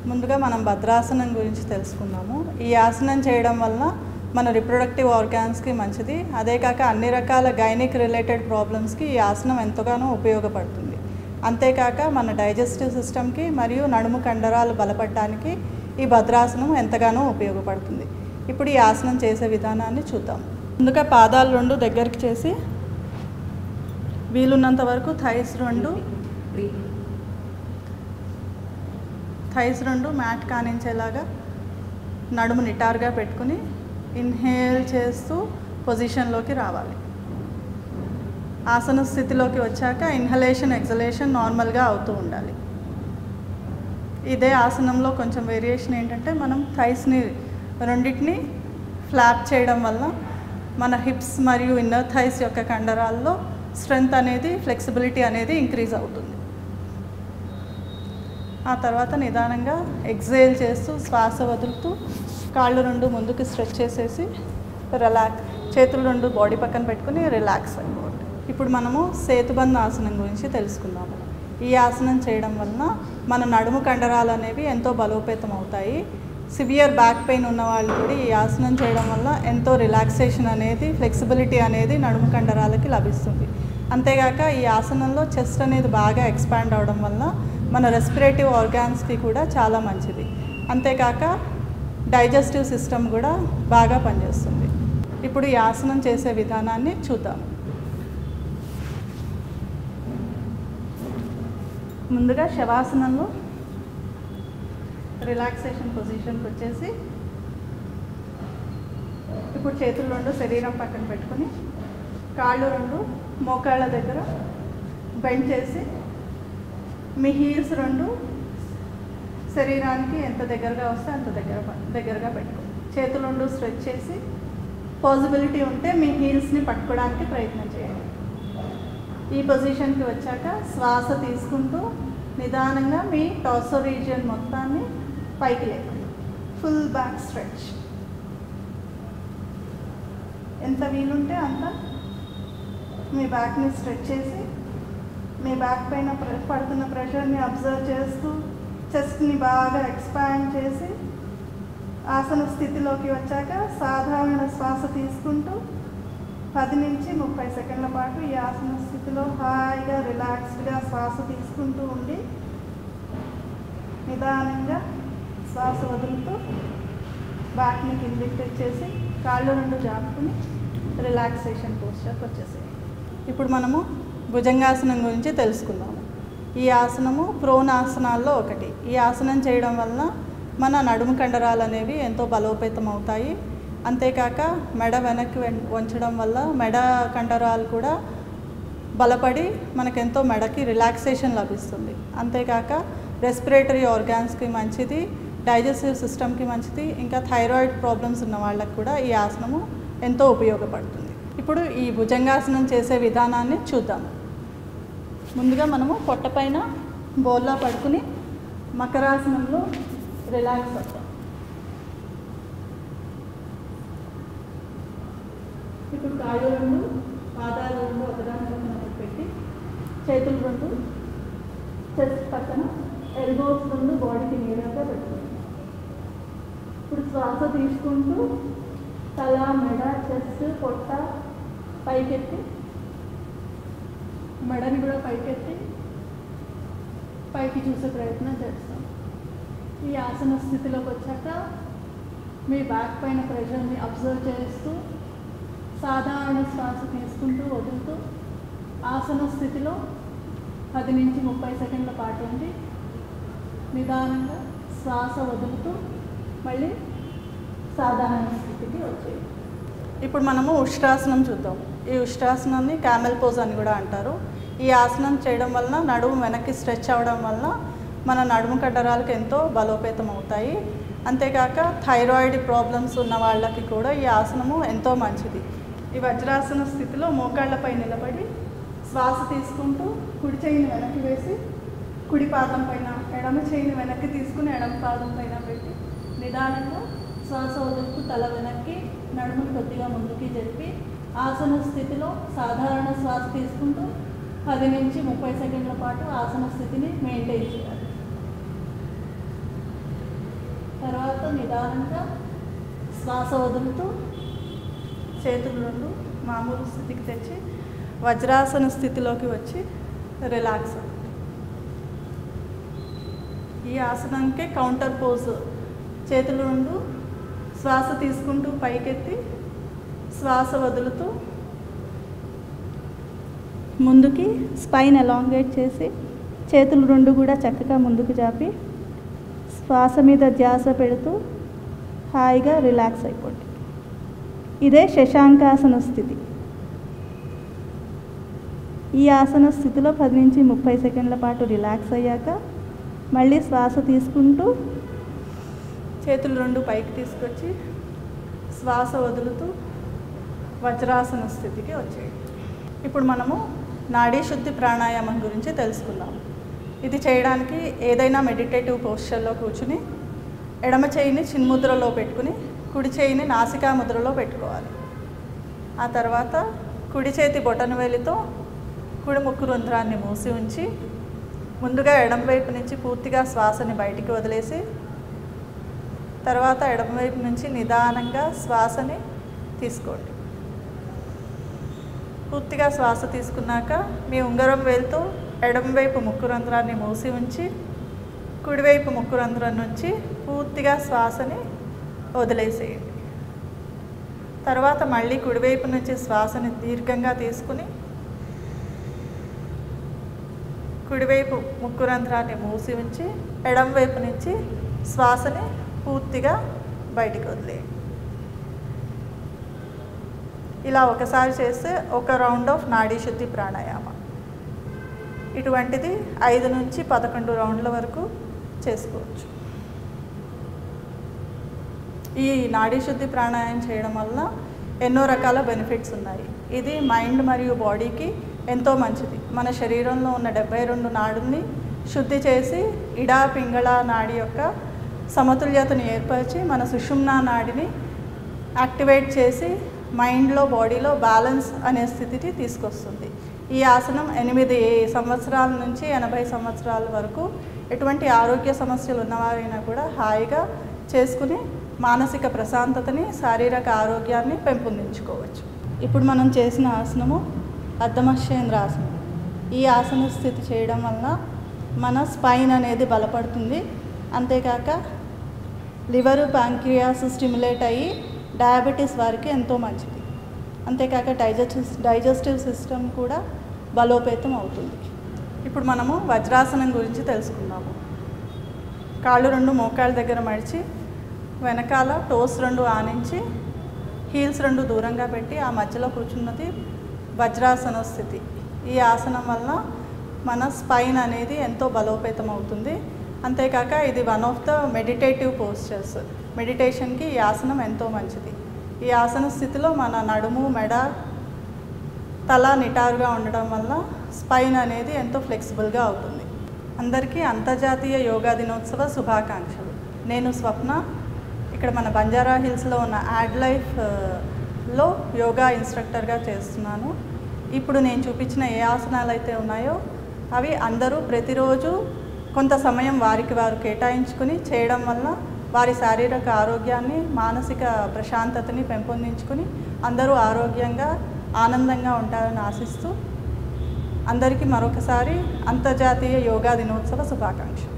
ముందుగా మనం భద్రాసనం గురించి తెలుసుకుందాము. ఈ ఆసనం చేయడం వలన మన రిప్రొడక్టివ్ ఆర్గాన్స్కి మంచిది. అదే కాక అన్ని రకాల గైనిక్ రిలేటెడ్ ప్రాబ్లమ్స్కి ఈ ఆసనం ఎంతగానో ఉపయోగపడుతుంది. అంతేకాక మన డైజెస్టివ్ సిస్టమ్కి మరియు నడుము కండరాలు బలపడడానికి ఈ భద్రాసనం ఎంతగానో ఉపయోగపడుతుంది. ఇప్పుడు ఈ ఆసనం చేసే విధానాన్ని చూద్దాం. ముందుగా పాదాలు రెండు దగ్గరికి చేసి వీలున్నంత వరకు థైస్ రెండు మ్యాట్ కానించేలాగా నడుము నిటారుగా పెట్టుకుని ఇన్హేల్ చేస్తూ పొజిషన్లోకి రావాలి. ఆసన స్థితిలోకి వచ్చాక ఇన్హలేషన్ ఎక్సలేషన్ నార్మల్గా అవుతూ ఉండాలి. ఇదే ఆసనంలో కొంచెం వేరియేషన్ ఏంటంటే మనం థైస్ని రెండింటిని ఫ్లాప్ చేయడం వల్ల మన హిప్స్ మరియు ఇన్నర్ థైస్ యొక్క కండరాల్లో స్ట్రెంగ్త్ అనేది ఫ్లెక్సిబిలిటీ అనేది ఇంక్రీజ్ అవుతుంది. ఆ తర్వాత నిదానంగా ఎక్సేల్ చేస్తూ శ్వాస వదులుతూ కాళ్ళు రెండు ముందుకు స్ట్రెచ్ చేసేసి చేతులు రెండు బాడీ పక్కన పెట్టుకుని రిలాక్స్ అయిపోవాలి. ఇప్పుడు మనము సేతుబంధ ఆసనం గురించి తెలుసుకుందాము. ఈ ఆసనం చేయడం వలన మన నడుము కండరాలు అనేవి ఎంతో బలోపేతం అవుతాయి. సివియర్ బ్యాక్ పెయిన్ ఉన్న వాళ్ళు కూడా ఈ ఆసనం చేయడం వల్ల ఎంతో రిలాక్సేషన్ అనేది ఫ్లెక్సిబిలిటీ అనేది నడుము కండరాలకి లభిస్తుంది. అంతేగాక ఈ ఆసనంలో చెస్ట్ అనేది బాగా ఎక్స్పాండ్ అవడం వల్ల మన రెస్పిరేటివ్ ఆర్గాన్స్కి కూడా చాలా మంచిది. అంతేకాక డైజెస్టివ్ సిస్టమ్ కూడా బాగా పనిచేస్తుంది. ఇప్పుడు ఈ ఆసనం చేసే విధానాన్ని చూద్దాం. ముందుగా శవాసనంలో రిలాక్సేషన్ పొజిషన్కి వచ్చేసి ఇప్పుడు చేతులు రెండు శరీరం పక్కన పెట్టుకుని కాళ్ళు రెండు మోకాళ్ళ దగ్గర బెండ్ చేసి మీ హీల్స్ రెండు శరీరానికి ఎంత దగ్గరగా వస్తే అంత దగ్గరగా పెట్టుకోండి. చేతులు రెండు స్ట్రెచ్ చేసి పాసిబిలిటీ ఉంటే మీ హీల్స్ని పట్టుకోవడానికి ప్రయత్నం చేయండి. ఈ పొజిషన్కి వచ్చాక శ్వాస తీసుకుంటూ నిదానంగా మీ టార్సో రీజియన్ మొత్తాన్ని పైకి లేపండి. Full back stretch. ఎంత వీలుంటే అంత మీ బ్యాక్ని స్ట్రెచ్ చేసి మీ బ్యాక్ పైన పడుతున్న ప్రెషర్ని అబ్జర్వ్ చేస్తూ చెస్ట్ని బాగా ఎక్స్పాండ్ చేసి ఆసన స్థితిలోకి వచ్చాక సాధారణ శ్వాస తీసుకుంటూ 10 నుంచి 30 సెకండ్ల పాటు ఈ ఆసన స్థితిలో హాయిగా రిలాక్స్డ్గా శ్వాస తీసుకుంటూ ఉండి నిదానంగా శ్వాస వదులుతూ బ్యాక్ని కిందికి తెచ్చేసి కాళ్ళు రెండు జాపుకుని రిలాక్సేషన్ పోస్చర్కి వచ్చేసాయి. ఇప్పుడు మనము భుజంగాసనం గురించి తెలుసుకుందాము. ఈ ఆసనము ప్రోనాసనాల్లో ఒకటి. ఈ ఆసనం చేయడం వలన మన నడుము కండరాలు అనేవి ఎంతో బలోపేతం అవుతాయి. అంతేకాక మెడ వెనక్కి వంచడం వల్ల మెడ కండరాలు కూడా బలపడి మనకెంతో మెడకి రిలాక్సేషన్ లభిస్తుంది. అంతేకాక రెస్పిరేటరీ ఆర్గాన్స్కి మంచిది, డైజెస్టివ్ సిస్టమ్కి మంచిది, ఇంకా థైరాయిడ్ ప్రాబ్లమ్స్ ఉన్న వాళ్ళకి కూడా ఈ ఆసనము ఎంతో ఉపయోగపడుతుంది. ఇప్పుడు ఈ భుజంగాసనం చేసే విధానాన్ని చూద్దాము. ముందుగా మనము పొట్టపైన బోర్లా పడుకుని మకరాసనంలో రిలాక్స్ అవుతాం. ఇప్పుడు కాళ్ళు రెండు పాదాలు రెండు ఒకదాని పక్కన పెట్టి చేతులు రెండు చెస్ట్ పక్కన ఎల్బోస్ రెండు బాడీకి నీడగా పెట్టుకుంటాం. ఇప్పుడు శ్వాస తీసుకుంటూ తల మెడ చెస్ట్ పొట్ట పైకెత్తి మెడని కూడా పైకెత్తి పైకి చూసే ప్రయత్నం చేస్తాం. ఈ ఆసన స్థితిలోకి వచ్చాక మీ బ్యాక్ పైన ప్రెషర్ని అబ్జర్వ్ చేస్తూ సాధారణ శ్వాస తీసుకుంటూ వదులుతూ ఆసన స్థితిలో 10 నుంచి 30 సెకండ్ల పాటు ఉండి నిదానంగా శ్వాస వదులుతూ మళ్ళీ సాధారణ స్థితికి వచ్చేది. ఇప్పుడు మనము ఉష్ట్రాసనం చూద్దాం. ఈ ఉష్ట్రాసనాన్ని క్యామెల్ పోజ్ అని కూడా అంటారు. ఈ ఆసనం చేయడం వలన నడుము వెనక్కి స్ట్రెచ్ అవ్వడం వలన మన నడుము కండరాలకు ఎంతో బలోపేతం అవుతాయి. అంతేకాక థైరాయిడ్ ప్రాబ్లమ్స్ ఉన్న వాళ్ళకి కూడా ఈ ఆసనము ఎంతో మంచిది. ఈ వజ్రాసన స్థితిలో మోకాళ్ళపై నిలబడి శ్వాస తీసుకుంటూ కుడి చేయిని వెనక్కి వేసి కుడి పాదం పైన ఎడమ చేయిని వెనక్కి తీసుకుని ఎడమ పాదం పైన పెట్టి నిదానంగా శ్వాస వదులుతూ తల వెనక్కి నడుమును కొద్దిగా ముందుకి జరిపి ఆసన స్థితిలో సాధారణ శ్వాస తీసుకుంటూ 10 నుంచి 30 సెకండ్ల పాటు ఆసన స్థితిని మెయింటైన్ చేయాలి. తర్వాత నిదానంగా శ్వాస వదులుతూ చేతులు రెండు మామూలు స్థితికి తెచ్చి వజ్రాసన స్థితిలోకి వచ్చి రిలాక్స్. ఈ ఆసనానికి కౌంటర్ పోజ్. చేతులు రెండు శ్వాస తీసుకుంటూ పైకెత్తి శ్వాస వదులుతూ ముందుకి స్పైన్ ఎలాంగేట్ చేసి చేతులు రెండు కూడా చక్కగా ముందుకు చాపి శ్వాస మీద ధ్యాస పెడుతూ హాయిగా రిలాక్స్ అయిపోండి. ఇదే శశాంకాసన స్థితి. ఈ ఆసన స్థితిలో 10 నుంచి 30 సెకండ్ల పాటు రిలాక్స్ అయ్యాక మళ్ళీ శ్వాస తీసుకుంటూ చేతులు రెండు పైకి తీసుకొచ్చి శ్వాస వదులుతూ వజ్రాసన స్థితికి వచ్చేయండి. ఇప్పుడు మనము నాడీ శుద్ధి ప్రాణాయామం గురించి తెలుసుకుందాం. ఇది చేయడానికి ఏదైనా మెడిటేటివ్ పోస్చర్లో కూర్చుని ఎడమ చేయిని చిన్ముద్రలో పెట్టుకుని కుడి చేయిని నాసికా ముద్రలో పెట్టుకోవాలి. ఆ తర్వాత కుడి చేతి బొటనవేలితో కుడి ముక్కు రంధ్రాన్ని మూసి ఉంచి ముందుగా ఎడమ వైపు నుంచి పూర్తిగా శ్వాసని బయటికి వదిలేసి తర్వాత ఎడమ వైపు నుంచి నిదానంగా శ్వాసని తీసుకోండి. పూర్తిగా శ్వాస తీసుకున్నాక మీ ఉంగరం వేలుతో ఎడమ వైపు ముక్కు రంధ్రాన్ని మూసి ఉంచి కుడివైపు ముక్కు రంధ్రం నుంచి పూర్తిగా శ్వాసని వదిలేసేయండి. తర్వాత మళ్ళీ కుడివైపు నుంచి శ్వాసని దీర్ఘంగా తీసుకుని కుడివైపు ముక్కు రంధ్రాన్ని మూసి ఉంచి ఎడమ వైపు నుంచి శ్వాసని పూర్తిగా బయటికి వదిలేయండి. ఇలా ఒకసారి చేస్తే ఒక రౌండ్ ఆఫ్ నాడీ శుద్ధి ప్రాణాయామ. ఇటువంటిది 5 నుంచి 11 రౌండ్ల వరకు చేసుకోవచ్చు. ఈ నాడీ శుద్ధి ప్రాణాయామం చేయడం వల్ల ఎన్నో రకాల బెనిఫిట్స్ ఉన్నాయి. ఇది మైండ్ మరియు బాడీకి ఎంతో మంచిది. మన శరీరంలో ఉన్న 72 నాడుల్ని శుద్ధి చేసి ఇడా పింగళ నాడి యొక్క సమతుల్యతను ఏర్పరిచి మన సుషుమ్నా నాడిని యాక్టివేట్ చేసి మైండ్లో బాడీలో బ్యాలెన్స్ అనే స్థితికి తీసుకొస్తుంది. ఈ ఆసనం 8 సంవత్సరాల నుంచి 80 సంవత్సరాల వరకు ఎటువంటి ఆరోగ్య సమస్యలు ఉన్నవారైనా కూడా హాయిగా చేసుకుని మానసిక ప్రశాంతతని శారీరక ఆరోగ్యాన్ని పెంపొందించుకోవచ్చు. ఇప్పుడు మనం చేసిన ఆసనము అర్ధమశ్చేంద్రాసనం. ఈ ఆసన స్థితి చేయడం వల్ల మన స్పైన్ అనేది బలపడుతుంది. అంతేకాక లివరు ప్యాంక్రియాస్ స్టిమ్యులేట్ అయ్యి డయాబెటీస్ వారికి ఎంతో మంచిది. అంతేకాక డైజెస్టివ్ సిస్టమ్ కూడా బలోపేతం అవుతుంది. ఇప్పుడు మనము వజ్రాసనం గురించి తెలుసుకుందాము. కాళ్ళు రెండు మోకాళ్ళ దగ్గర మడిచి వెనకాల టోస్ రెండు ఆనించి హీల్స్ రెండు దూరంగా పెట్టి ఆ మధ్యలో కూర్చున్నది వజ్రాసన స్థితి. ఈ ఆసనం వల్ల మన స్పైన్ అనేది ఎంతో బలోపేతం అవుతుంది. అంతేకాక ఇది one of the meditative postures. మెడిటేషన్కి ఈ ఆసనం ఎంతో మంచిది. ఈ ఆసన స్థితిలో మన నడుము, మెడ, తల నిటారుగా ఉండడం వల్ల స్పైన్ అనేది ఎంతో ఫ్లెక్సిబుల్గా అవుతుంది. అందరికీ అంతర్జాతీయ యోగా దినోత్సవ శుభాకాంక్షలు. నేను స్వప్న. ఇక్కడ మన బంజారా హిల్స్లో ఉన్న యాడ్ లైఫ్లో యోగా ఇన్స్ట్రక్టర్గా చేస్తున్నాను. ఇప్పుడు నేను చూపించిన ఏ ఆసనాలు అయితే ఉన్నాయో అవి అందరూ ప్రతిరోజు కొంత సమయం వారికి వారు కేటాయించుకుని చేయడం వల్ల వారి శారీరక ఆరోగ్యాన్ని, మానసిక ప్రశాంతతని పెంపొందించుకుని అందరూ ఆరోగ్యంగా, ఆనందంగా ఉంటారని ఆశిస్తూ అందరికీ మరొకసారి అంతర్జాతీయ యోగా దినోత్సవ శుభాకాంక్షలు.